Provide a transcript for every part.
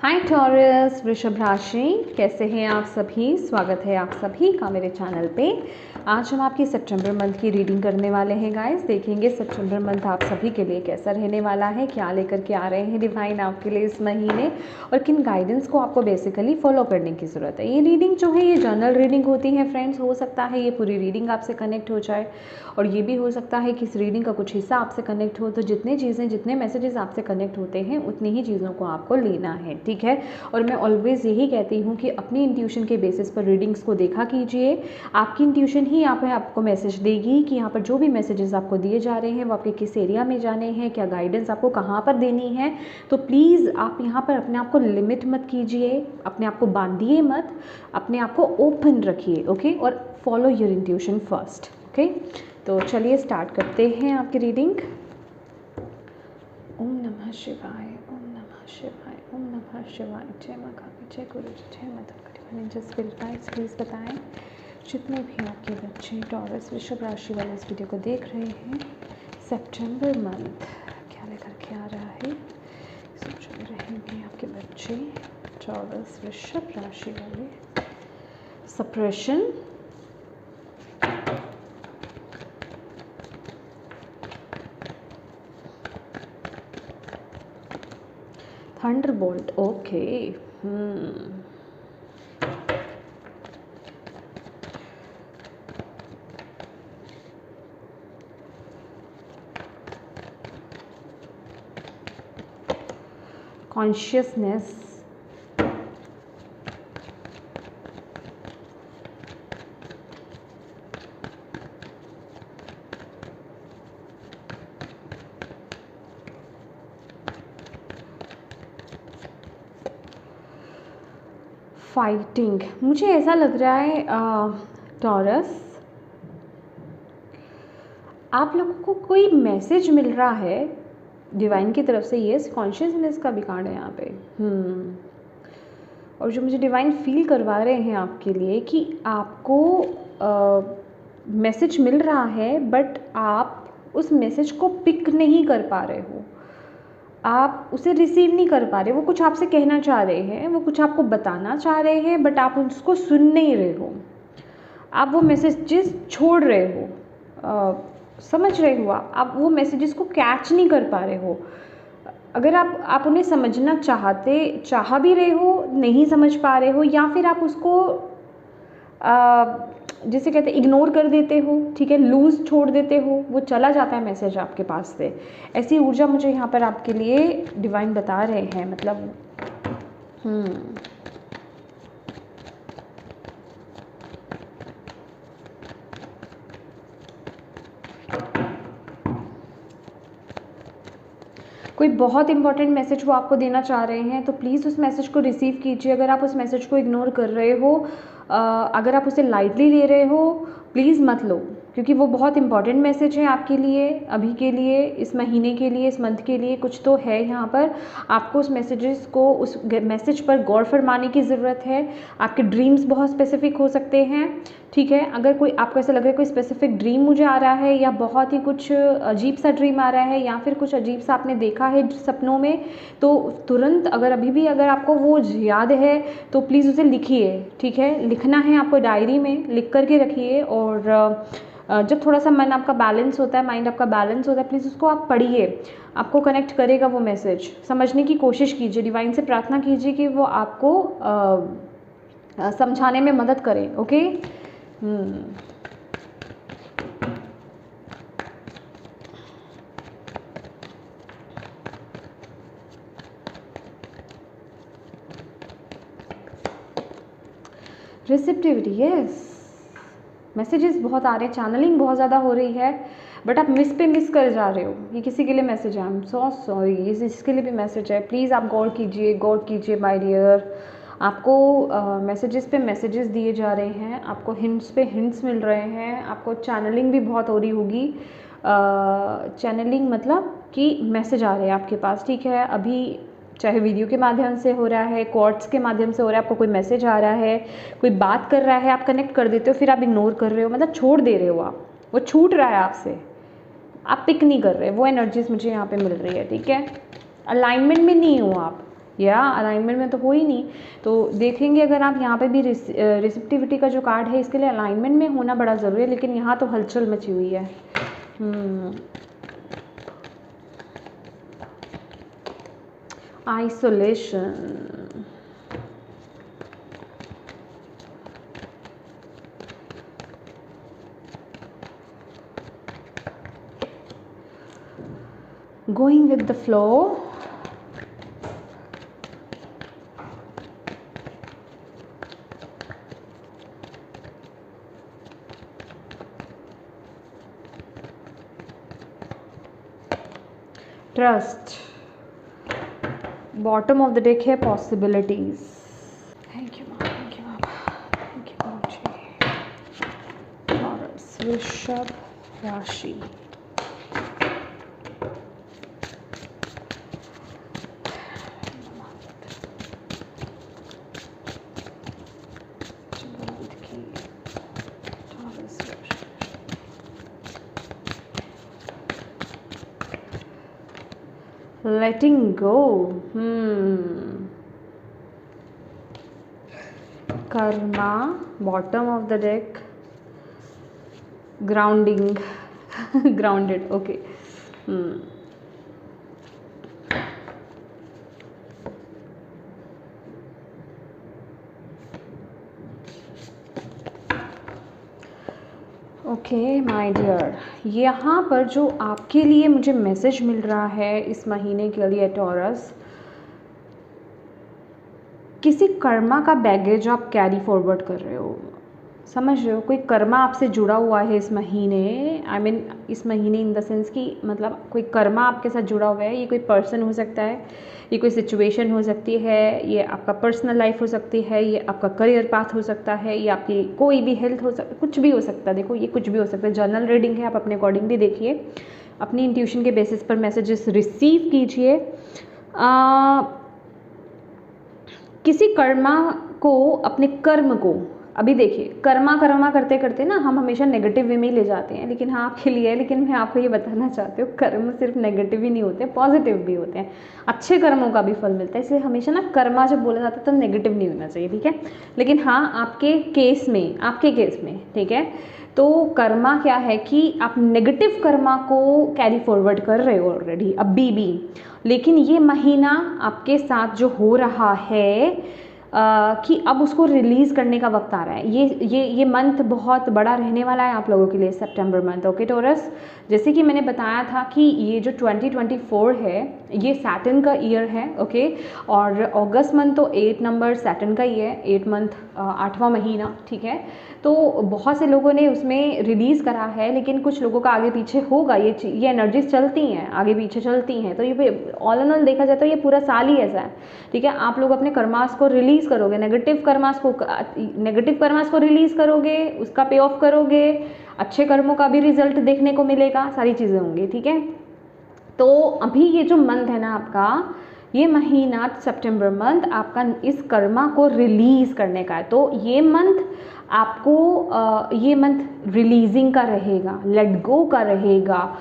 हाय taurus, वृषभ राशि, कैसे हैं आप सभी। स्वागत है आप सभी का मेरे चैनल पे। आज हम आपकी सितंबर मंथ की रीडिंग करने वाले हैं गाइस। देखेंगे सितंबर मंथ आप सभी के लिए कैसा रहने वाला है, क्या लेकर के आ रहे हैं डिवाइन आपके लिए इस महीने, और किन गाइडेंस को आपको बेसिकली फॉलो करने की ज़रूरत है। ये रीडिंग जो है ये जर्नल रीडिंग होती है फ्रेंड्स। हो सकता है ये पूरी रीडिंग आपसे कनेक्ट हो जाए, और ये भी हो सकता है कि इस रीडिंग का कुछ हिस्सा आपसे कनेक्ट हो। तो जितने मैसेजेस आपसे कनेक्ट होते हैं उतनी ही चीज़ों को आपको लेना है, ठीक है। और मैं ऑलवेज़ यही कहती हूँ कि अपनी इंट्यूशन के बेसिस पर रीडिंग्स को देखा कीजिए। आपकी इंट्यूशन ही यहाँ पर आपको मैसेज देगी कि यहाँ पर जो भी मैसेजेस आपको दिए जा रहे हैं वो आपके किस एरिया में जाने हैं, क्या गाइडेंस आपको कहाँ पर देनी है। तो प्लीज़ आप यहाँ पर अपने आप को लिमिट मत कीजिए, अपने आप को बांधिए मत, अपने आप को ओपन रखिए, ओके। और follow your intuition first, okay. तो चलिए स्टार्ट करते हैं आपकी रीडिंग। ओम नमः शिवाय, ओम नमः शिवाय, ओम नमः शिवाय। जय माँ काली, जय गुरु जी, जय माता कटिवानी। जस्ट स्पिरिट गाइड्स प्लीज़ बताएं जितने भी आपके बच्चे टॉरस वृषभ राशि वाले इस वीडियो को देख रहे हैं, सितंबर मंथ क्या लेकर के आ रहा है। सोच रहे हैं आपके बच्चे टॉरस वृषभ राशि वाले। Suppression, Thunderbolt, okay. Consciousness, fighting. मुझे ऐसा लग रहा है टॉरस, आप लोगों को कोई मैसेज मिल रहा है डिवाइन की तरफ से। ये कॉन्शियसनेस का भी कार्ड है यहाँ पे। और जो मुझे डिवाइन फील करवा रहे हैं आपके लिए कि आपको मैसेज मिल रहा है, बट आप उस मैसेज को पिक नहीं कर पा रहे हो, आप उसे रिसीव नहीं कर पा रहे। वो कुछ आपसे कहना चाह रहे हैं, वो कुछ आपको बताना चाह रहे हैं, बट आप उसको सुन नहीं रहे हो। आप वो मैसेजेस छोड़ रहे हो, समझ रहे हो, आप वो मैसेजेस को कैच नहीं कर पा रहे हो। अगर आप उन्हें समझना चाह भी रहे हो, नहीं समझ पा रहे हो, या फिर आप उसको जिसे कहते हैं इग्नोर कर देते हो, ठीक है, लूज़ छोड़ देते हो, वो चला जाता है मैसेज आपके पास से। ऐसी ऊर्जा मुझे यहाँ पर आपके लिए डिवाइन बता रहे हैं। मतलब कोई बहुत इंपॉर्टेंट मैसेज वो आपको देना चाह रहे हैं, तो प्लीज़ उस मैसेज को रिसीव कीजिए। अगर आप उस मैसेज को इग्नोर कर रहे हो, अगर आप उसे लाइटली ले रहे हो, प्लीज़ मत लो, क्योंकि वो बहुत इंपॉर्टेंट मैसेज है आपके लिए, अभी के लिए, इस महीने के लिए, इस मंथ के लिए कुछ तो है यहाँ पर। आपको उस मैसेज पर गौर फरमाने की ज़रूरत है। आपके ड्रीम्स बहुत स्पेसिफिक हो सकते हैं, ठीक है। अगर कोई आपको ऐसा लग रहा है कोई स्पेसिफिक ड्रीम मुझे आ रहा है, या बहुत ही कुछ अजीब सा ड्रीम आ रहा है, या फिर कुछ अजीब सा आपने देखा है सपनों में, तो तुरंत अगर आपको वो याद है तो प्लीज़ उसे लिखिए, ठीक है। लिखना है आपको, डायरी में लिख करके रखिए। और जब थोड़ा सा मन आपका बैलेंस होता है, माइंड आपका बैलेंस होता है, प्लीज़ उसको आप पढ़िए। आपको कनेक्ट करेगा वो मैसेज, समझने की कोशिश कीजिए, डिवाइन से प्रार्थना कीजिए कि वो आपको समझाने में मदद करें, ओके। Receptivity, yes. मैसेजेस बहुत आ रहे हैं, चैनलिंग बहुत ज़्यादा हो रही है, बट आप मिस कर जा रहे हो। ये किसी के लिए मैसेज है, आई एम सो सॉरी, ये इसके लिए भी मैसेज है। प्लीज़ आप गौर कीजिए माय डियर। आपको मैसेजेस पे मैसेजेस दिए जा रहे हैं, आपको हिंट्स पे हिंट्स मिल रहे हैं, आपको चैनलिंग भी बहुत हो रही होगी। चैनलिंग मतलब कि मैसेज आ रहे हैं आपके पास, ठीक है। अभी चाहे वीडियो के माध्यम से हो रहा है, क्वार्ट्स के माध्यम से हो रहा है, आपको कोई मैसेज आ रहा है, कोई बात कर रहा है, आप कनेक्ट कर देते हो, फिर आप इग्नोर कर रहे हो, मतलब छोड़ दे रहे हो, आप वो छूट रहा है आपसे, आप पिक नहीं कर रहे। वो एनर्जीज मुझे यहाँ पे मिल रही है, ठीक है। अलाइनमेंट में नहीं हो आप, या अलाइनमेंट में तो हो ही नहीं। तो देखेंगे अगर आप यहाँ पे भी रिसेप्टिविटी का जो कार्ड है इसके लिए अलाइनमेंट में होना बड़ा ज़रूरी है, लेकिन यहाँ तो हलचल मची हुई है। Isolation, going with the flow, trust, bottom of the deck है possibilities. Thank you ma'am, thank you ma'am, thank you ma'am जी। टॉरस, वृषभ राशि, letting go, karma, bottom of the deck, grounding, grounded, okay. Okay my dear, यहाँ पर जो आपके लिए मुझे मैसेज मिल रहा है इस महीने के लिए टॉरस, किसी कर्मा का बैगेज आप कैरी फॉरवर्ड कर रहे हो, समझ रहे हो? कोई कर्मा आपसे जुड़ा हुआ है इस महीने, आई मीन इस महीने इन द सेंस कि मतलब कोई कर्मा आपके साथ जुड़ा हुआ है। ये कोई पर्सन हो सकता है, ये कोई सिचुएशन हो सकती है, ये आपका पर्सनल लाइफ हो सकती है, ये आपका करियर पाथ हो सकता है, ये आपकी कोई भी हेल्थ हो सकता है, कुछ भी हो सकता है। देखो ये कुछ भी हो सकता है, जर्नल रीडिंग है, आप अपने अकॉर्डिंगली देखिए, अपनी इंट्यूशन के बेसिस पर मैसेजेस रिसीव कीजिए। किसी कर्मा को, अपने कर्म को, अभी देखिए कर्मा करते करते ना हम हमेशा नेगेटिव वे में ही ले जाते हैं, लेकिन हाँ आपके लिए है, लेकिन मैं आपको ये बताना चाहती हूँ कर्म सिर्फ नेगेटिव ही नहीं होते, पॉजिटिव भी होते हैं, अच्छे कर्मों का भी फल मिलता है। इसलिए हमेशा ना कर्मा जब बोला जाता है तो नेगेटिव नहीं होना चाहिए, ठीक है। लेकिन हाँ आपके केस में ठीक है, तो कर्मा क्या है कि आप नेगेटिव कर्मा को कैरी फॉरवर्ड कर रहे हो ऑलरेडी अभी भी, लेकिन ये महीना आपके साथ जो हो रहा है कि अब उसको रिलीज़ करने का वक्त आ रहा है। ये मंथ बहुत बड़ा रहने वाला है आप लोगों के लिए, सितंबर मंथ, ओके टॉरस। जैसे कि मैंने बताया था कि ये जो 2024 है ये सैटर्न का ईयर है, ओके। और अगस्त मंथ तो 8 नंबर सैटर्न का ही है, 8 मंथ 8वां महीना, ठीक है। तो बहुत से लोगों ने उसमें रिलीज़ करा है, लेकिन कुछ लोगों का आगे पीछे होगा, ये एनर्जीज चलती हैं, आगे पीछे चलती हैं। तो ये ऑल एंड ऑल देखा जाए तो ये पूरा साल ही ऐसा है, ठीक है। आप लोग अपने कर्मास को रिलीज़ करोगे, नेगेटिव कर्मास को रिलीज़ करोगे, उसका पे ऑफ करोगे, अच्छे कर्मों का भी रिजल्ट देखने को मिलेगा, सारी चीज़ें होंगी, ठीक है। तो अभी ये जो मंथ है ना आपका, ये महीना सितंबर मंथ आपका इस कर्मा को रिलीज़ करने का है। तो ये मंथ आपको ये मंथ रिलीजिंग का रहेगा, लेट गो का रहेगा,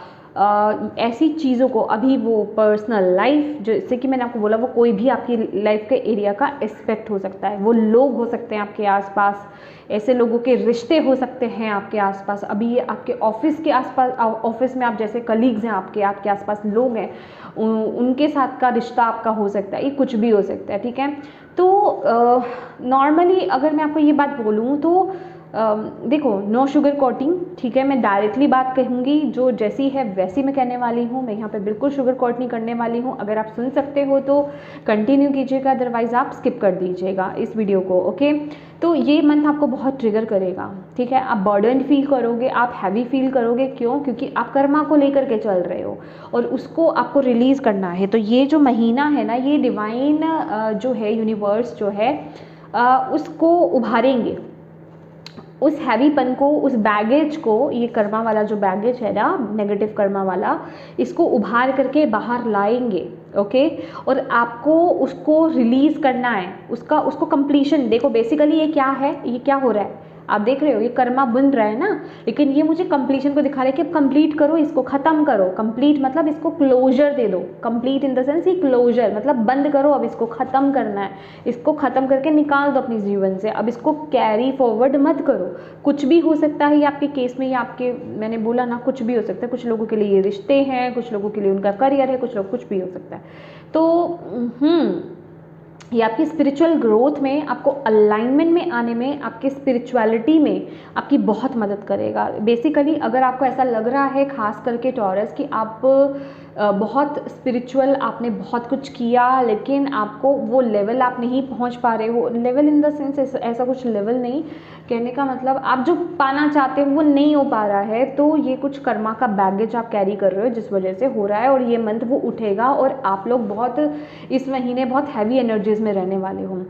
ऐसी चीज़ों को, अभी वो पर्सनल लाइफ जैसे कि मैंने आपको बोला, वो कोई भी आपकी लाइफ के एरिया का एस्पेक्ट हो सकता है, वो लोग हो सकते हैं आपके आसपास, ऐसे लोगों के रिश्ते हो सकते हैं आपके आसपास। अभी ये आपके ऑफिस के आसपास, ऑफिस में आप जैसे कलीग्स हैं, आपके आसपास लोग हैं, उनके साथ का रिश्ता आपका हो सकता है, ये कुछ भी हो सकता है, ठीक है। तो नॉर्मली अगर मैं आपको ये बात बोलूँ तो देखो, नो शुगर कोटिंग, ठीक है। मैं डायरेक्टली बात कहूँगी, जो जैसी है वैसी मैं कहने वाली हूँ, मैं यहाँ पे बिल्कुल शुगर कोट नहीं करने वाली हूँ। अगर आप सुन सकते हो तो कंटिन्यू कीजिएगा, अदरवाइज़ आप स्किप कर दीजिएगा इस वीडियो को, ओके। तो ये मंथ आपको बहुत ट्रिगर करेगा, ठीक है। आप बर्डन फील करोगे, आप हैवी फील करोगे, क्यों? क्योंकि आप कर्मा को लेकर के चल रहे हो और उसको आपको रिलीज़ करना है। तो ये जो महीना है ना, ये डिवाइन जो है, यूनिवर्स जो है, उसको उभारेंगे, उस हैवीपन को, उस बैगेज को, ये कर्मा वाला जो बैगेज है ना, नेगेटिव कर्मा वाला, इसको उभार करके बाहर लाएंगे, ओके। और आपको उसको रिलीज़ करना है, उसको कंप्लीशन। देखो बेसिकली ये क्या है, ये क्या हो रहा है, आप देख रहे हो ये कर्मा बन रहा है ना, लेकिन ये मुझे कंप्लीशन को दिखा रहा है कि अब कंप्लीट करो, इसको ख़त्म करो। कंप्लीट मतलब इसको क्लोजर दे दो, कंप्लीट इन द सेंस ये क्लोजर मतलब बंद करो, अब इसको ख़त्म करना है, इसको ख़त्म करके निकाल दो अपने जीवन से, अब इसको कैरी फॉरवर्ड मत करो। कुछ भी हो सकता है ये आपके केस में, ये आपके, मैंने बोला ना कुछ भी हो सकता है। कुछ लोगों के लिए ये रिश्ते हैं, कुछ लोगों के लिए उनका करियर है, कुछ लोग कुछ भी हो सकता है। तो ये आपकी स्पिरिचुअल ग्रोथ में, आपको अलाइनमेंट में आने में, आपकी स्पिरिचुअलिटी में आपकी बहुत मदद करेगा। बेसिकली अगर आपको ऐसा लग रहा है खास करके टॉरस कि आप बहुत स्पिरिचुअल, आपने बहुत कुछ किया लेकिन आपको वो लेवल आप नहीं पहुंच पा रहे हो, लेवल इन द सेंस ऐसा कुछ लेवल नहीं, कहने का मतलब आप जो पाना चाहते हो वो नहीं हो पा रहा है, तो ये कुछ कर्मा का बैगेज आप कैरी कर रहे हो जिस वजह से हो रहा है। और ये मंथ वो उठेगा और आप लोग बहुत इस महीने बहुत हैवी एनर्जीज में रहने वाले हो,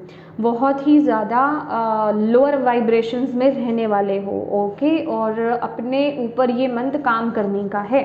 बहुत ही ज़्यादा लोअर वाइब्रेशंस में रहने वाले हो। ओके, और अपने ऊपर ये मंथ काम करने का है,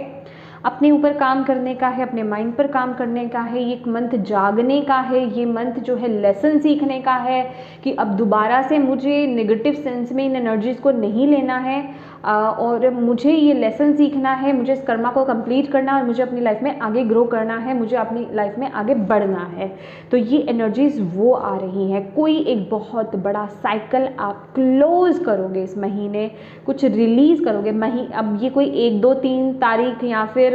अपने ऊपर काम करने का है, अपने माइंड पर काम करने का है, ये मंथ जागने का है, ये मंथ जो है लेसन सीखने का है कि अब दोबारा से मुझे नेगेटिव सेंस में इन एनर्जीज़ को नहीं लेना है, और मुझे ये लेसन सीखना है, मुझे इस कर्मा को कंप्लीट करना है और मुझे अपनी लाइफ में आगे ग्रो करना है, मुझे अपनी लाइफ में आगे बढ़ना है। तो ये एनर्जीज़ वो आ रही हैं। कोई एक बहुत बड़ा साइकिल आप क्लोज करोगे इस महीने, कुछ रिलीज़ करोगे। अब ये कोई 1, 2, 3 तारीख या फिर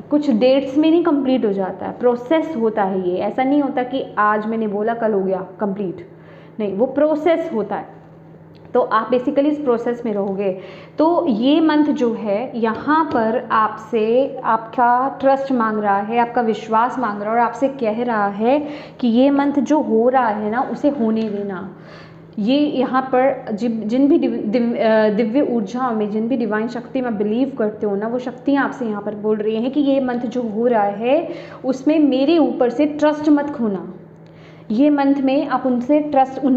कुछ डेट्स में नहीं कंप्लीट हो जाता है, प्रोसेस होता है ये। ऐसा नहीं होता कि आज मैंने बोला कल हो गया कंप्लीट, नहीं, वो प्रोसेस होता है। तो आप बेसिकली इस प्रोसेस में रहोगे। तो ये मंथ जो है यहाँ पर आपसे आपका ट्रस्ट मांग रहा है, आपका विश्वास मांग रहा है और आपसे कह रहा है कि ये मंथ जो हो रहा है ना उसे होने देना। ये यहाँ पर जिन भी दिव्य ऊर्जाओं में, जिन भी डिवाइन शक्ति में बिलीव करते हो ना, वो शक्तियाँ आपसे यहाँ पर बोल रही हैं कि ये मंथ जो हो रहा है उसमें मेरे ऊपर से ट्रस्ट मत खोना। ये मंथ में आप उन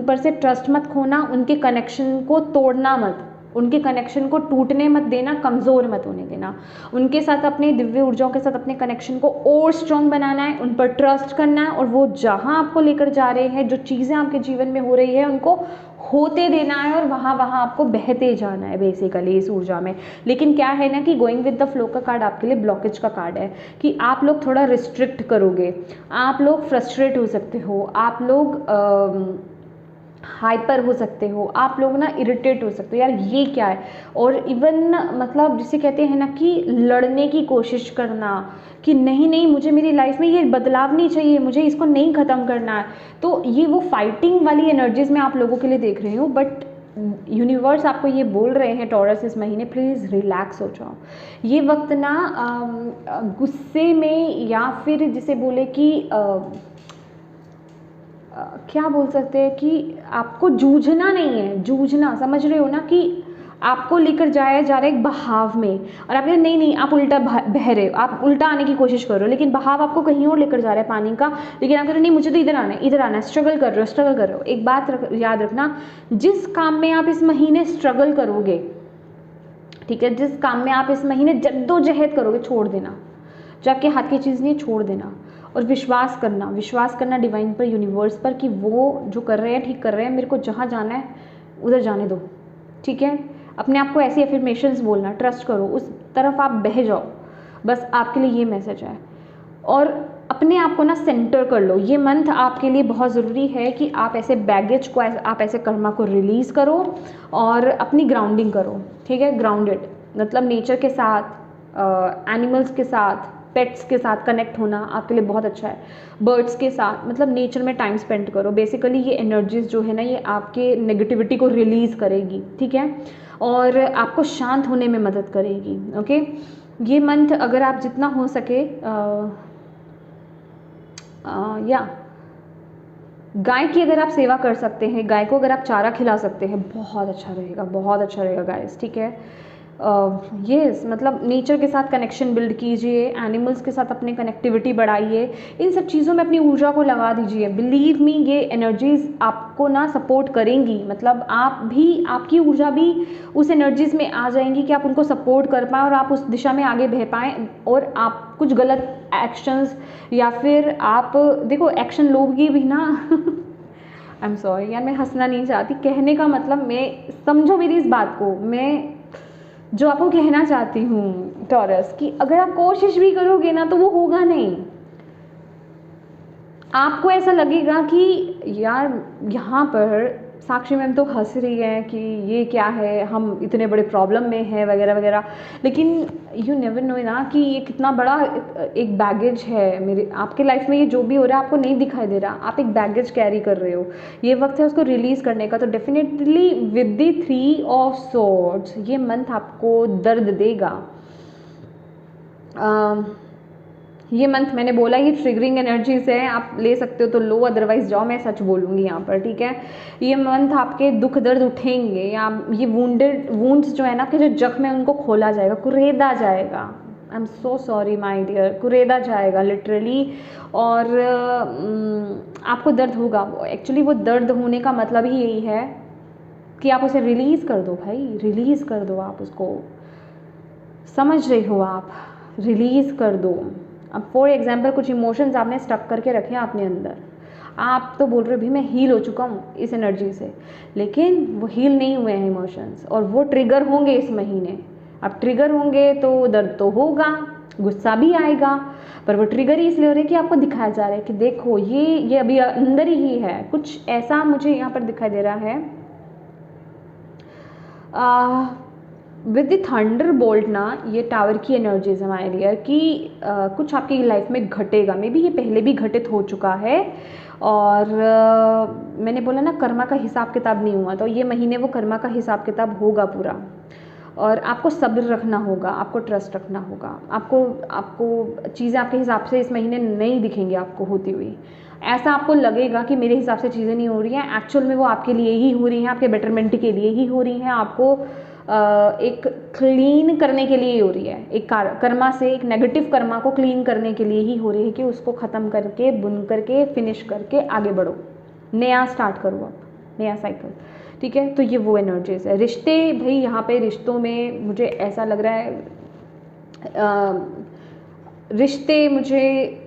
पर से ट्रस्ट मत खोना, उनके कनेक्शन को तोड़ना मत, उनके कनेक्शन को टूटने मत देना, कमज़ोर मत होने देना। उनके साथ, अपने दिव्य ऊर्जाओं के साथ अपने कनेक्शन को और स्ट्रॉन्ग बनाना है, उन पर ट्रस्ट करना है और वो जहाँ आपको लेकर जा रहे हैं, जो चीज़ें आपके जीवन में हो रही है उनको होते देना है और वहाँ आपको बहते जाना है बेसिकली इस ऊर्जा में। लेकिन क्या है ना कि गोइंग विद द फ्लो का कार्ड आपके लिए ब्लॉकेज का कार्ड है कि आप लोग थोड़ा रिस्ट्रिक्ट करोगे, आप लोग फ्रस्ट्रेट हो सकते हो, आप लोग हाइपर हो सकते हो, आप लोग ना इरिटेट हो सकते हो, यार ये क्या है। और इवन मतलब जिसे कहते हैं ना कि लड़ने की कोशिश करना कि नहीं मुझे मेरी लाइफ में ये बदलाव नहीं चाहिए, मुझे इसको नहीं ख़त्म करना है। तो ये वो फाइटिंग वाली एनर्जीज में आप लोगों के लिए देख रही हूँ। बट यूनिवर्स आपको ये बोल रहे हैं टॉरस इस महीने, प्लीज़ रिलैक्स हो जाओ। ये वक्त ना गुस्से में या फिर जिसे बोले कि क्या बोल सकते हैं कि आपको जूझना नहीं है, जूझना, समझ रहे हो ना कि आपको लेकर जाया जा रहा है एक बहाव में और आप नहीं आप उल्टा बह रहे हो, आप उल्टा आने की कोशिश कर रहे हो, लेकिन बहाव आपको कहीं और लेकर जा रहा है पानी का, लेकिन आप कह रहे हो नहीं मुझे तो इधर आना है, स्ट्रगल कर रहे हो। एक बात याद रखना, जिस काम में आप इस महीने स्ट्रगल करोगे, ठीक है, जिस काम में आप इस महीने जद्दोजहद करोगे, छोड़ देना, जो आपके हाथ की चीज़ नहीं छोड़ देना और विश्वास करना डिवाइन पर, यूनिवर्स पर कि वो जो कर रहे हैं ठीक कर रहे हैं, मेरे को जहाँ जाना है उधर जाने दो, ठीक है। अपने आप को ऐसी एफर्मेशंस बोलना, ट्रस्ट करो, उस तरफ आप बह जाओ, बस आपके लिए ये मैसेज है। और अपने आप को ना सेंटर कर लो। ये मंथ आपके लिए बहुत ज़रूरी है कि आप ऐसे बैगेज को, आप ऐसे कर्मा को रिलीज़ करो और अपनी ग्राउंडिंग करो, ठीक है। ग्राउंडेड मतलब नेचर के साथ, एनिमल्स के साथ, पेट्स के साथ कनेक्ट होना आपके लिए बहुत अच्छा है। बर्ड्स के साथ मतलब नेचर में टाइम स्पेंड करो। बेसिकली ये एनर्जीज जो है ना ये आपके नेगेटिविटी को रिलीज़ करेगी, ठीक है, और आपको शांत होने में मदद करेगी। ओके, ये मंथ अगर आप जितना हो सके या गाय की अगर आप सेवा कर सकते हैं, गाय को अगर आप चारा खिला सकते हैं, बहुत अच्छा रहेगा गाइस, ठीक है। यस मतलब नेचर के साथ कनेक्शन बिल्ड कीजिए, एनिमल्स के साथ अपनी कनेक्टिविटी बढ़ाइए, इन सब चीज़ों में अपनी ऊर्जा को लगा दीजिए। बिलीव मी, ये एनर्जीज़ आपको ना सपोर्ट करेंगी, मतलब आपकी ऊर्जा भी उस एनर्जीज़ में आ जाएंगी कि आप उनको सपोर्ट कर पाएँ और आप उस दिशा में आगे बह पाएँ। और आप कुछ गलत एक्शंस या फिर आप देखो एक्शन लोगे भी ना आई एम सॉरी यार, मैं हंसना नहीं चाहती, कहने का मतलब मैं, समझो मेरी इस बात को, मैं जो आपको कहना चाहती हूँ टॉरस, कि अगर आप कोशिश भी करोगे ना तो वो होगा नहीं। आपको ऐसा लगेगा कि यार यहाँ पर साक्षी मैम तो हंस रही है कि ये क्या है, हम इतने बड़े प्रॉब्लम में हैं वगैरह वगैरह, लेकिन यू नेवर नो ना कि ये कितना बड़ा एक बैगेज है मेरे आपके लाइफ में। ये जो भी हो रहा है आपको नहीं दिखाई दे रहा, आप एक बैगेज कैरी कर रहे हो, ये वक्त है उसको रिलीज़ करने का। तो definitely with the 3 of swords ये मंथ आपको दर्द देगा। ये मंथ मैंने बोला ये ट्रिगरिंग एनर्जीज है, आप ले सकते हो तो लो, अदरवाइज जाओ, मैं सच बोलूँगी यहाँ पर, ठीक है। ये मंथ आपके दुख दर्द उठेंगे, या ये वूंड्स जो है ना, आपके जो जख्म है उनको खोला जाएगा, कुरेदा जाएगा। I am so sorry my dear, कुरेदा जाएगा लिटरली। और आपको दर्द होगा, एक्चुअली वो दर्द होने का मतलब ही यही है कि आप उसे रिलीज़ कर दो भाई, रिलीज़ कर दो आप उसको, समझ रहे हो आप, रिलीज़ कर दो। अब फॉर एग्जाम्पल कुछ इमोशंस आपने स्टक करके रखे हैं अपने अंदर, आप तो बोल रहे हो भाई मैं हील हो चुका हूँ इस एनर्जी से, लेकिन वो हील नहीं हुए हैं इमोशंस, और वो ट्रिगर होंगे इस महीने। अब ट्रिगर होंगे तो दर्द तो होगा, गुस्सा भी आएगा, पर वो ट्रिगर ही इसलिए हो रही है कि आपको दिखाया जा रहा है कि देखो ये अभी अंदर ही है। कुछ ऐसा मुझे यहाँ पर दिखाई दे रहा है विद द थंडर बोल्ट ना, ये टावर की एनर्जीज हमारे लिए कि कुछ आपकी लाइफ में घटेगा, मे बी ये पहले भी घटित हो चुका है। और मैंने बोला ना कर्मा का हिसाब किताब नहीं हुआ, तो ये महीने वो कर्मा का हिसाब किताब होगा पूरा। और आपको सब्र रखना होगा, आपको ट्रस्ट रखना होगा, आपको चीज़ें आपके हिसाब से इस महीने नहीं दिखेंगी आपको होती हुई। ऐसा आपको लगेगा कि मेरे हिसाब से चीज़ें नहीं हो रही हैं, एक्चुअल में वो आपके लिए ही हो रही हैं, आपके बेटरमेंट के लिए ही हो रही हैं, आपको एक क्लीन करने के लिए ही हो रही है, एक कर्मा से, एक नेगेटिव कर्मा को क्लीन करने के लिए ही हो रही है कि उसको ख़त्म करके, बुन करके, फिनिश करके आगे बढ़ो, नया स्टार्ट करो अब, नया साइकिल, ठीक है। तो ये वो एनर्जीज है। रिश्ते भाई, यहाँ पे रिश्तों में मुझे ऐसा लग रहा है रिश्ते मुझे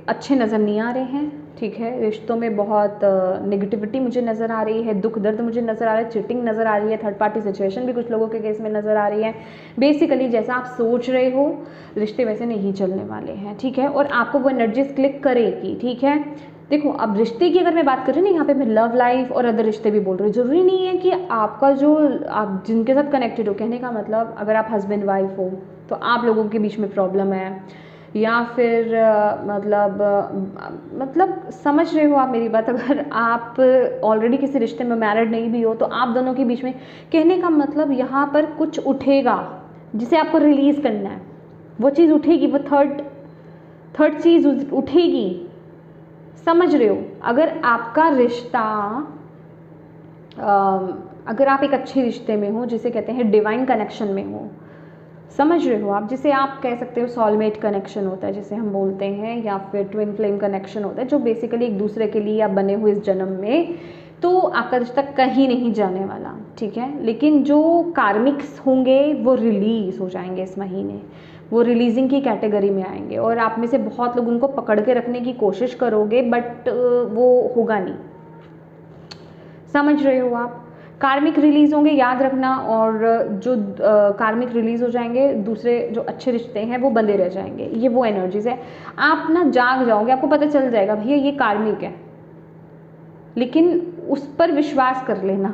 अच्छे नज़र नहीं आ रहे हैं, ठीक है। रिश्तों में बहुत नेगेटिविटी मुझे नज़र आ रही है, दुख दर्द मुझे नज़र आ रहा है, चिटिंग नज़र आ रही है, थर्ड पार्टी सिचुएशन भी कुछ लोगों के केस में नज़र आ रही है। बेसिकली जैसा आप सोच रहे हो रिश्ते वैसे नहीं चलने वाले हैं, ठीक है। और आपको वो एनर्जीज क्लिक करेगी, ठीक है। देखो अब रिश्ते की अगर मैं बात कर रही हूँ ना, यहाँ पे मैं लव लाइफ और अदर रिश्ते भी बोल रही हूँ। ज़रूरी नहीं है कि आपका जो आप जिनके साथ कनेक्टेड हो, कहने का मतलब अगर आप हस्बैंड वाइफ हो तो आप लोगों के बीच में प्रॉब्लम है, या फिर मतलब समझ रहे हो आप मेरी बात। अगर आप ऑलरेडी किसी रिश्ते में मैरिड नहीं भी हो तो आप दोनों के बीच में, कहने का मतलब यहाँ पर कुछ उठेगा जिसे आपको रिलीज़ करना है, वो चीज़ उठेगी, वो थर्ड चीज़ उठेगी, समझ रहे हो। अगर आपका रिश्ता अगर आप एक अच्छे रिश्ते में हो, जिसे कहते हैं डिवाइन कनेक्शन में हो, समझ रहे हो आप, जिसे आप कह सकते हो सॉलमेट कनेक्शन होता है जिसे हम बोलते हैं, या फिर ट्विन फ्लेम कनेक्शन होता है, जो बेसिकली एक दूसरे के लिए आप बने हुए इस जन्म में, तो आपका रिश्ता कहीं नहीं जाने वाला, ठीक है। लेकिन जो कार्मिक्स होंगे वो रिलीज़ हो जाएंगे इस महीने, वो रिलीजिंग की कैटेगरी में आएंगे, और आप में से बहुत लोग उनको पकड़ के रखने की कोशिश करोगे, बट वो होगा नहीं, समझ रहे हो आप। कार्मिक रिलीज़ होंगे, याद रखना, और जो कार्मिक रिलीज़ हो जाएंगे, दूसरे जो अच्छे रिश्ते हैं वो बंधे रह जाएंगे। ये वो एनर्जीज है। आप ना जाग जाओगे, आपको पता चल जाएगा भैया ये कार्मिक है, लेकिन उस पर विश्वास कर लेना,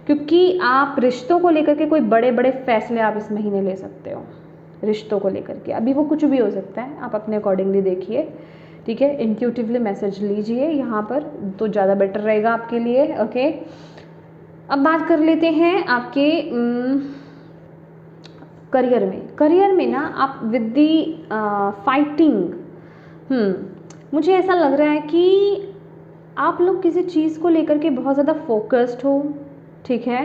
क्योंकि आप रिश्तों को लेकर के कोई बड़े बड़े फैसले आप इस महीने ले सकते हो। रिश्तों को लेकर के अभी वो कुछ भी हो सकता है, आप अपने अकॉर्डिंगली देखिए, ठीक है। इंट्यूटिवली मैसेज लीजिए यहाँ पर तो ज़्यादा बेटर रहेगा आपके लिए, ओके। अब बात कर लेते हैं आपके करियर में ना, आप विद दी फाइटिंग, मुझे ऐसा लग रहा है कि आप लोग किसी चीज़ को लेकर के बहुत ज़्यादा फोकस्ड हो, ठीक है।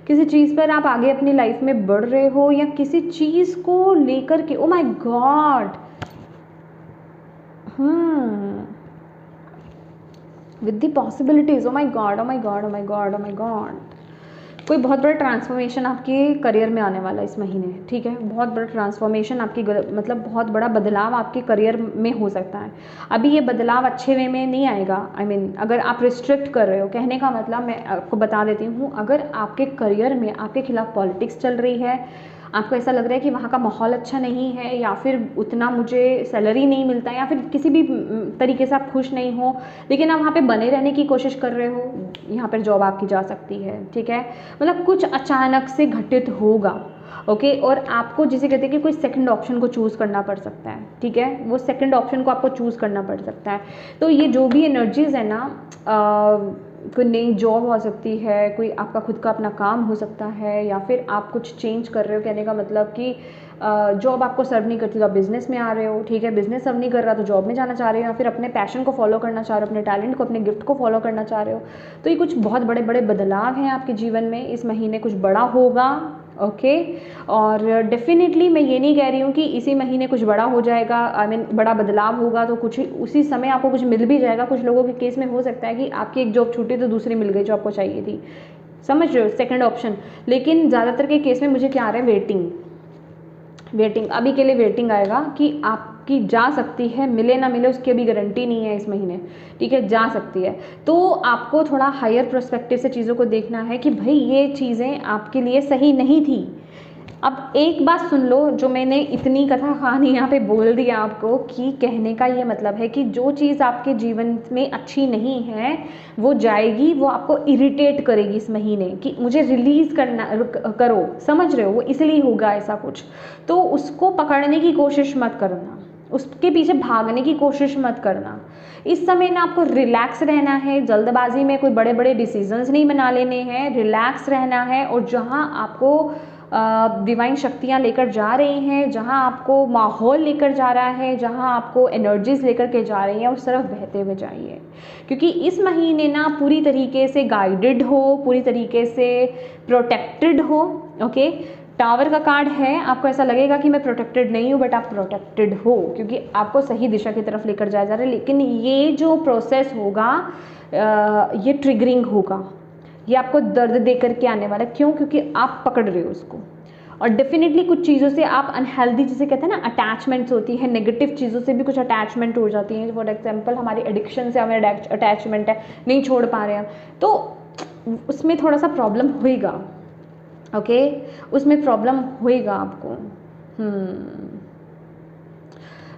किसी चीज़ पर आप आगे अपनी लाइफ में बढ़ रहे हो, या किसी चीज़ को लेकर के, oh my God, with the possibilities, oh my god, oh my god, oh my god, oh my god, कोई बहुत बड़ा ट्रांसफॉर्मेशन आपके करियर में आने वाला है इस महीने, ठीक है। बहुत बड़ा ट्रांसफॉर्मेशन आपकी मतलब बहुत बड़ा बदलाव आपके करियर में हो सकता है। अभी ये बदलाव अच्छे वे में नहीं आएगा। अगर आप रिस्ट्रिक्ट कर रहे हो, कहने का मतलब मैं आपको बता देती हूँ, अगर आपके करियर में आपके खिलाफ पॉलिटिक्स चल रही है, आपको ऐसा लग रहा है कि वहाँ का माहौल अच्छा नहीं है, या फिर उतना मुझे सैलरी नहीं मिलता, या फिर किसी भी तरीके से आप खुश नहीं हो, लेकिन आप वहाँ पे बने रहने की कोशिश कर रहे हो, यहाँ पर जॉब आपकी जा सकती है, ठीक है। मतलब कुछ अचानक से घटित होगा, ओके। और आपको जिसे कहते हैं कि कोई सेकंड ऑप्शन को चूज़ करना पड़ सकता है, ठीक है। वो सेकंड ऑप्शन को आपको चूज़ करना पड़ सकता है। तो ये जो भी एनर्जीज़ है ना, कोई नई जॉब हो सकती है, कोई आपका खुद का अपना काम हो सकता है, या फिर आप कुछ चेंज कर रहे हो, कहने का मतलब कि जॉब आपको सर्व नहीं करती तो आप बिज़नेस में आ रहे हो, ठीक है। बिज़नेस सर्व नहीं कर रहा तो जॉब में जाना चाह रहे हो, या फिर अपने पैशन को फॉलो करना चाह रहे हो, अपने टैलेंट को, अपने गिफ्ट को फॉलो करना चाह रहे हो। तो ये कुछ बहुत बड़े बड़े बदलाव हैं आपके जीवन में इस महीने, कुछ बड़ा होगा, ओके। और डेफिनेटली मैं ये नहीं कह रही हूँ कि इसी महीने कुछ बड़ा हो जाएगा, बड़ा बदलाव होगा तो कुछ उसी समय आपको कुछ मिल भी जाएगा। कुछ लोगों के केस में हो सकता है कि आपकी एक जॉब छूटी तो दूसरी मिल गई जो आपको चाहिए थी, समझ रहे हो, सेकंड ऑप्शन। लेकिन ज़्यादातर के केस में मुझे क्या आ रहा है, वेटिंग अभी के लिए वेटिंग आएगा कि आपकी जा सकती है, मिले ना मिले उसकी अभी गारंटी नहीं है इस महीने, ठीक है, जा सकती है। तो आपको थोड़ा हायर पर्सपेक्टिव से चीज़ों को देखना है कि भाई ये चीज़ें आपके लिए सही नहीं थी। अब एक बात सुन लो, जो मैंने इतनी कथा कहानी यहाँ पे बोल दी आपको, कि कहने का ये मतलब है कि जो चीज़ आपके जीवन में अच्छी नहीं है वो जाएगी, वो आपको इरिटेट करेगी इस महीने, कि मुझे रिलीज़ करना करो, समझ रहे हो, वो इसलिए होगा ऐसा कुछ। तो उसको पकड़ने की कोशिश मत करना, उसके पीछे भागने की कोशिश मत करना। इस समय ना आपको रिलैक्स रहना है, जल्दबाजी में कोई बड़े बड़े डिसीजंस नहीं बना लेने हैं, रिलैक्स रहना है। और जहाँ आपको डिवाइन शक्तियाँ लेकर जा रही हैं, जहाँ आपको माहौल लेकर जा रहा है, जहाँ आपको एनर्जीज लेकर के जा रही हैं, उस तरफ बहते हुए जाइए। क्योंकि इस महीने ना पूरी तरीके से गाइडेड हो, पूरी तरीके से प्रोटेक्टेड हो, ओके। टावर का कार्ड है, आपको ऐसा लगेगा कि मैं प्रोटेक्टेड नहीं हूँ, बट आप प्रोटेक्टेड हो, क्योंकि आपको सही दिशा की तरफ लेकर जाया जा रहा है। लेकिन ये जो प्रोसेस होगा, ये ट्रिगरिंग होगा, ये आपको दर्द दे करके आने वाला है। क्यों? क्योंकि आप पकड़ रहे हो उसको। और डेफिनेटली कुछ चीज़ों से आप अनहेल्दी, जिसे कहते हैं ना अटैचमेंट्स होती है, नेगेटिव चीज़ों से भी कुछ अटैचमेंट हो जाती हैं। फॉर एग्जांपल हमारी एडिक्शन से हमें अटैचमेंट है, नहीं छोड़ पा रहे हैं, तो उसमें थोड़ा सा प्रॉब्लम होएगा, ओके। उसमें प्रॉब्लम होएगा आपको।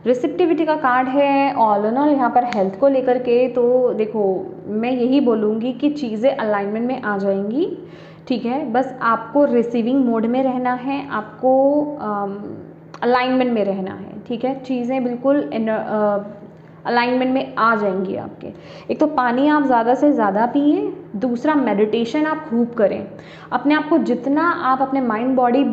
रिसेप्टिविटी का कार्ड है, ऑल इन ऑल यहाँ पर हेल्थ को लेकर के। तो देखो, मैं यही बोलूँगी कि चीज़ें अलाइनमेंट में आ जाएंगी, ठीक है। बस आपको रिसीविंग मोड में रहना है, आपको अलाइनमेंट में रहना है, ठीक है। चीज़ें बिल्कुल अलाइनमेंट में आ जाएंगी आपके। एक तो पानी आप ज़्यादा से ज़्यादा पिए, दूसरा मेडिटेशन आप खूब करें। अपने आप को जितना आप अपने माइंड बॉडी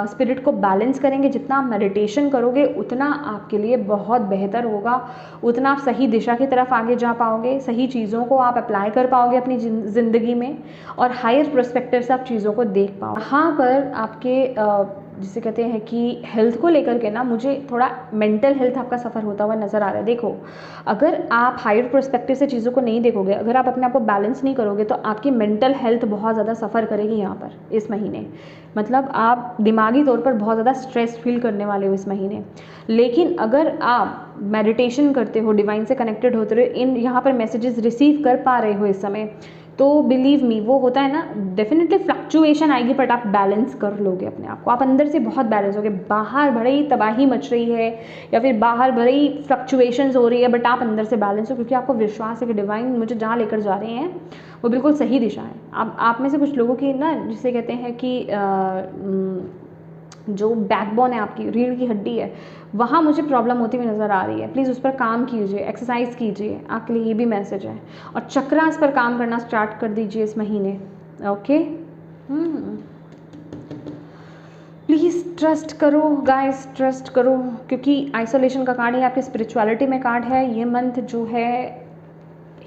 स्पिरिट को बैलेंस करेंगे, जितना आप मेडिटेशन करोगे, उतना आपके लिए बहुत बेहतर होगा, उतना आप सही दिशा की तरफ आगे जा पाओगे, सही चीज़ों को आप अप्लाई कर पाओगे अपनी ज़िंदगी में, और हायर पर्सपेक्टिव से आप चीज़ों को देख पाओ। यहाँ पर आपके जिसे कहते हैं कि हेल्थ को लेकर के ना, मुझे थोड़ा मेंटल हेल्थ आपका सफ़र होता हुआ नज़र आ रहा है। देखो, अगर आप हायर पर्सपेक्टिव से चीज़ों को नहीं देखोगे, अगर आप अपने आप को बैलेंस नहीं करोगे, तो आपकी मेंटल हेल्थ बहुत ज़्यादा सफ़र करेगी यहाँ पर इस महीने। मतलब आप दिमागी तौर पर बहुत ज़्यादा स्ट्रेस फील करने वाले हो इस महीने। लेकिन अगर आप मेडिटेशन करते हो, डिवाइन से कनेक्टेड होते रहो, इन यहाँ पर मैसेजेस रिसीव कर पा रहे हो इस समय, तो बिलीव मी, वो होता है ना, डेफिनेटली फ्लक्चुएशन आएगी, बट आप बैलेंस कर लोगे अपने आप को। आप अंदर से बहुत बैलेंस होगे। बाहर भले ही तबाही मच रही है, या फिर बाहर भले ही फ्लक्चुएशंस हो रही है, बट आप अंदर से बैलेंस हो, क्योंकि आपको विश्वास है कि डिवाइन मुझे जहाँ लेकर जा रहे हैं वो बिल्कुल सही दिशा है। आप में से कुछ लोगों की ना, जिसे कहते हैं कि जो बैकबोन है, आपकी रीढ़ की हड्डी है, वहाँ मुझे प्रॉब्लम होती हुई नज़र आ रही है। प्लीज़ उस पर काम कीजिए, एक्सरसाइज कीजिए, आपके लिए ये भी मैसेज है। और चक्रास पर काम करना स्टार्ट कर दीजिए इस महीने, ओके। प्लीज़ ट्रस्ट करो गाइस, ट्रस्ट करो, क्योंकि आइसोलेशन का कार्ड है, आपकी स्पिरिचुअलिटी में कार्ड है। ये मंथ जो है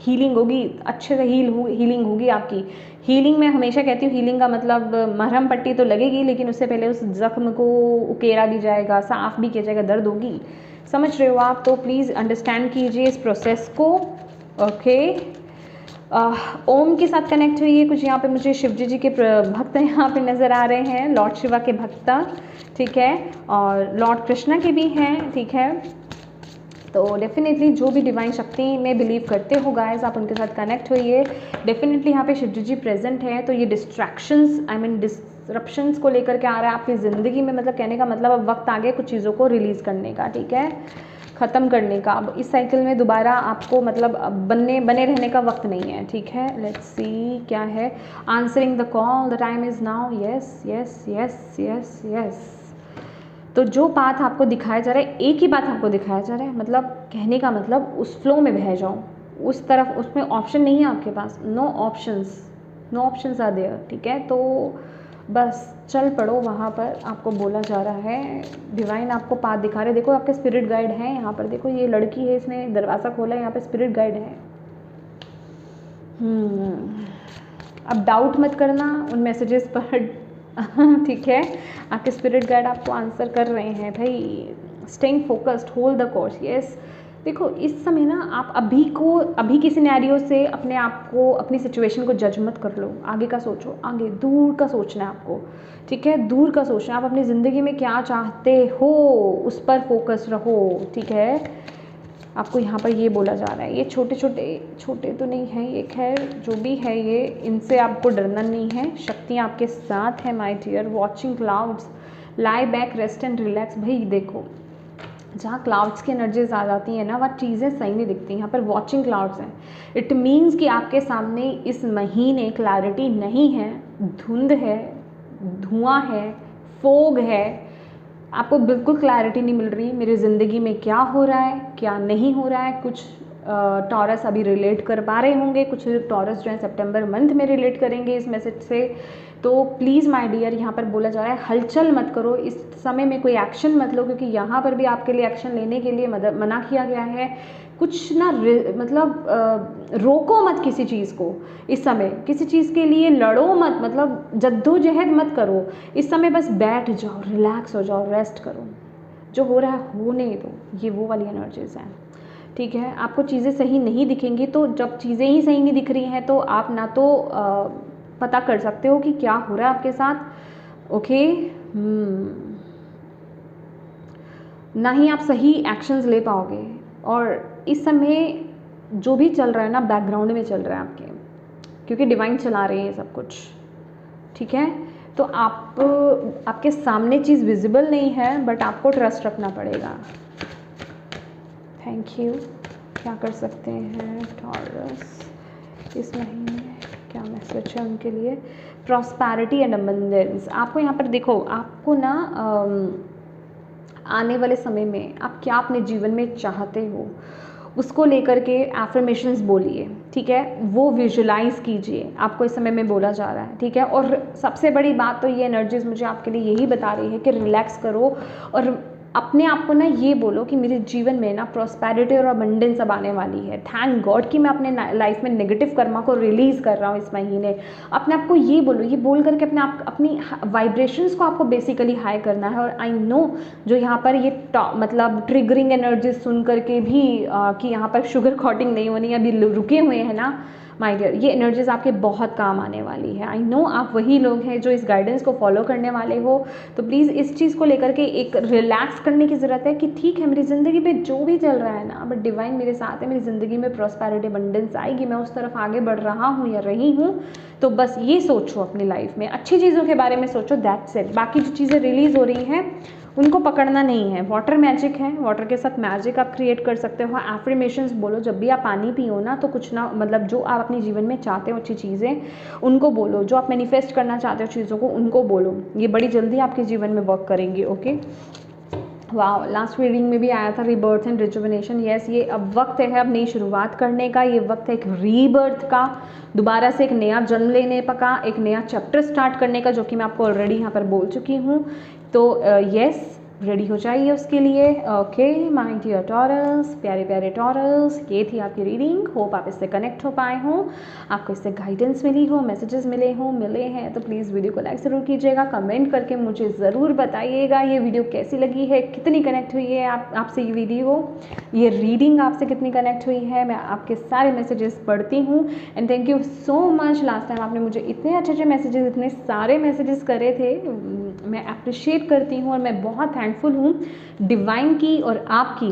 हीलिंग होगी, अच्छे से हीलिंग होगी आपकी। हीलिंग में हमेशा कहती हूँ, हीलिंग का मतलब मरहम पट्टी तो लगेगी, लेकिन उससे पहले उस जख्म को उकेरा भी जाएगा, साफ़ भी किया जाएगा, दर्द होगी, समझ रहे हो आप। तो प्लीज़ अंडरस्टैंड कीजिए इस प्रोसेस को, ओके। ओम के साथ कनेक्ट हुई है। कुछ यहाँ पे मुझे शिव जी के भक्त यहाँ पे नज़र आ रहे हैं, लॉर्ड शिवा के भक्त, ठीक है, और लॉर्ड कृष्णा के भी हैं, ठीक है। तो डेफिनेटली जो भी डिवाइन शक्ति में बिलीव करते हो गाइस, आप उनके साथ कनेक्ट होइए। डेफिनेटली यहाँ पे शिव जी प्रेजेंट है। तो ये डिस्ट्रैक्शंस, आई मीन डिस्ट्रप्शंस को लेकर के आ रहा है आपकी ज़िंदगी में। मतलब कहने का मतलब अब वक्त आ गया कुछ चीज़ों को रिलीज़ करने का, ठीक है, ख़त्म करने का। अब इस साइकिल में दोबारा आपको मतलब बने रहने का वक्त नहीं है, ठीक है। लेट्स सी क्या है। Answering the call, the time is now. Yes yes yes yes yes. तो जो पाथ आपको दिखाया जा रहा है, एक ही बात आपको दिखाया जा रहा है, मतलब कहने का मतलब उस फ्लो में बह जाओ, उस तरफ, उसमें ऑप्शन नहीं है आपके पास, नो ऑप्शंस आर देयर, ठीक है। तो बस चल पड़ो वहाँ पर, आपको बोला जा रहा है। डिवाइन आपको पाथ दिखा रहे। देखो आपके स्पिरिट गाइड हैं यहाँ पर। देखो ये लड़की है, इसने दरवाज़ा खोला है, यहाँ पे स्पिरिट गाइड है। अब डाउट मत करना उन मैसेजेस पर, ठीक है। आपके स्पिरिट गाइड आपको आंसर कर रहे हैं भाई। Staying focused, hold the course. Yes, देखो इस समय ना आप अभी की सिनेरियो से अपने आप को, अपनी सिचुएशन को जज मत कर लो। आगे का सोचो, आगे दूर का सोचना है आपको, ठीक है, दूर का सोचना। आप अपनी ज़िंदगी में क्या चाहते हो उस पर फोकस रहो, ठीक है। आपको यहाँ पर ये बोला जा रहा है। ये छोटे तो नहीं है, ये खैर जो भी है, ये इनसे आपको डरना नहीं है। शक्तियाँ आपके साथ है my dear. Watching clouds, lie back, rest and relax. भाई देखो जहाँ क्लाउड्स की एनर्जीज आ जाती हैं ना, वह चीज़ें सही नहीं दिखती। यहाँ पर वॉचिंग क्लाउड्स हैं। इट मीन्स कि आपके सामने इस महीने क्लैरिटी नहीं है, धुंध है, धुआं है, फोग है। आपको बिल्कुल क्लैरिटी नहीं मिल रही मेरी ज़िंदगी में क्या हो रहा है, क्या नहीं हो रहा है। कुछ टॉरस अभी रिलेट कर पा रहे होंगे, कुछ टॉरस जो है सितंबर मंथ में रिलेट करेंगे इस मैसेज से। तो प्लीज़ माय डियर, यहाँ पर बोला जा रहा है हलचल मत करो, इस समय में कोई एक्शन मत लो, क्योंकि यहाँ पर भी आपके लिए एक्शन लेने के लिए मना किया गया है। कुछ ना मतलब रोको मत किसी चीज़ को इस समय, किसी चीज़ के लिए लड़ो मत, मतलब जद्दोजहद मत करो इस समय। बस बैठ जाओ, रिलैक्स हो जाओ, रेस्ट करो, जो हो रहा है होने दो। ये वो वाली एनर्जीज हैं, ठीक है। आपको चीज़ें सही नहीं दिखेंगी, तो जब चीज़ें ही सही नहीं दिख रही हैं तो आप ना तो पता कर सकते हो कि क्या हो रहा है आपके साथ, ओके। ना ही आप सही एक्शंस ले पाओगे। और इस समय जो भी चल रहा है ना, बैकग्राउंड में चल रहा है आपके, क्योंकि डिवाइन चला रहे हैं सब कुछ, ठीक है। तो आपके सामने चीज़ विजिबल नहीं है, बट आपको ट्रस्ट रखना पड़ेगा। Thank you. क्या कर सकते हैं टॉरस इस महीने, क्या मैसेज है उनके लिए? Prosperity and abundance. आपको यहाँ पर देखो, आपको ना आने वाले समय में आप क्या अपने जीवन में चाहते हो उसको लेकर के एफर्मेशंस बोलिए, ठीक है। वो विजुलाइज कीजिए, आपको इस समय में बोला जा रहा है, ठीक है। और सबसे बड़ी बात तो ये एनर्जीज मुझे आपके लिए यही बता रही है कि रिलैक्स करो और अपने आप को ना ये बोलो कि मेरे जीवन में ना प्रॉस्पेरिटी और अबंडेंस अब आने वाली है। थैंक गॉड कि मैं अपने लाइफ में नेगेटिव कर्मा को रिलीज़ कर रहा हूँ इस महीने। अपने आप को ये बोलो, ये बोल करके अपनी वाइब्रेशंस को आपको बेसिकली हाई करना है। और आई नो जो यहाँ पर ये मतलब ट्रिगरिंग एनर्जी सुन करके भी कि यहाँ पर शुगर कॉटिंग नहीं होनी, अभी रुके हुए हैं ना माय डियर, ये एनर्जीज आपके बहुत काम आने वाली है। आई नो आप वही लोग हैं जो इस गाइडेंस को फॉलो करने वाले हो। तो प्लीज़ इस चीज़ को लेकर के एक रिलैक्स करने की ज़रूरत है कि ठीक है, मेरी ज़िंदगी पे जो भी चल रहा है ना, बट डिवाइन मेरे साथ है, मेरी ज़िंदगी में प्रॉस्पेरिटी अबंडेंस आएगी, मैं उस तरफ आगे बढ़ रहा हूँ या रही हूँ। तो बस ये सोचो अपनी लाइफ में, अच्छी चीज़ों के बारे में सोचो, दैट्स इट। बाकी जो चीज़ें रिलीज़ हो रही हैं उनको पकड़ना नहीं है। वाटर मैजिक है, वाटर के साथ मैजिक आप क्रिएट कर सकते हो। एफर्मेशंस बोलो, जब भी आप पानी पियो ना तो कुछ ना, मतलब जो आप अपने जीवन में चाहते हो अच्छी चीज़ें उनको बोलो, जो आप मैनिफेस्ट करना चाहते हो चीज़ों को उनको बोलो, ये बड़ी जल्दी आपके जीवन में वर्क करेंगे, ओके। वाह, लास्ट रीडिंग में भी आया था रीबर्थ एंड रिजुविनेशन। यस, ये अब वक्त है अब नई शुरुआत करने का, ये वक्त है एक रीबर्थ का, दोबारा से एक नया जन्म लेने का, एक नया चैप्टर स्टार्ट करने का, जो कि मैं आपको ऑलरेडी यहाँ पर बोल चुकी हूँ। तो यस, रेडी हो जाइए उसके लिए। ओके माय डियर टॉरस, प्यारे प्यारे टॉरस, ये थी आपकी रीडिंग। होप आप इससे कनेक्ट हो पाए हों, आपको इससे गाइडेंस मिली हो, मैसेजेस मिले हैं तो प्लीज़ वीडियो को लाइक ज़रूर कीजिएगा। कमेंट करके मुझे ज़रूर बताइएगा ये वीडियो कैसी लगी है, कितनी कनेक्ट हुई है आपसे ये वीडियो, ये रीडिंग आपसे कितनी कनेक्ट हुई है। मैं आपके सारे मैसेजेस पढ़ती हूँ and thank you so much. Last time आपने मुझे इतने अच्छे मैसेजेस, इतने सारे मैसेजेस करे थे, मैं अप्रिशिएट करती हूँ और मैं बहुत थैंकफुल हूँ डिवाइन की और आपकी,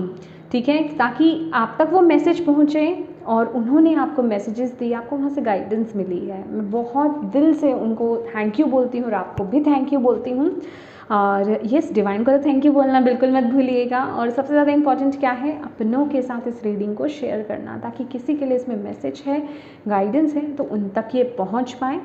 ठीक है, ताकि आप तक वो मैसेज पहुँचे और उन्होंने आपको मैसेजेस दिए, आपको वहाँ से गाइडेंस मिली है। मैं बहुत दिल से उनको थैंक यू बोलती हूँ और आपको भी थैंक यू बोलती हूँ। और यस, डिवाइन को तो थैंक यू बोलना बिल्कुल मत भूलिएगा। और सबसे ज़्यादा इंपॉर्टेंट क्या है, अपनों के साथ इस रीडिंग को शेयर करना, ताकि किसी के लिए इसमें मैसेज है, गाइडेंस है, तो उन तक ये पहुँच पाए,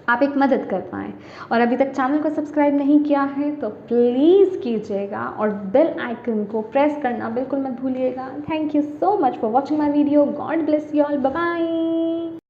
आप एक मदद कर पाएँ। और अभी तक चैनल को सब्सक्राइब नहीं किया है तो प्लीज़ कीजिएगा और बेल आइकन को प्रेस करना बिल्कुल मत भूलिएगा। Thank you so much for watching my video. God bless you all, bye bye.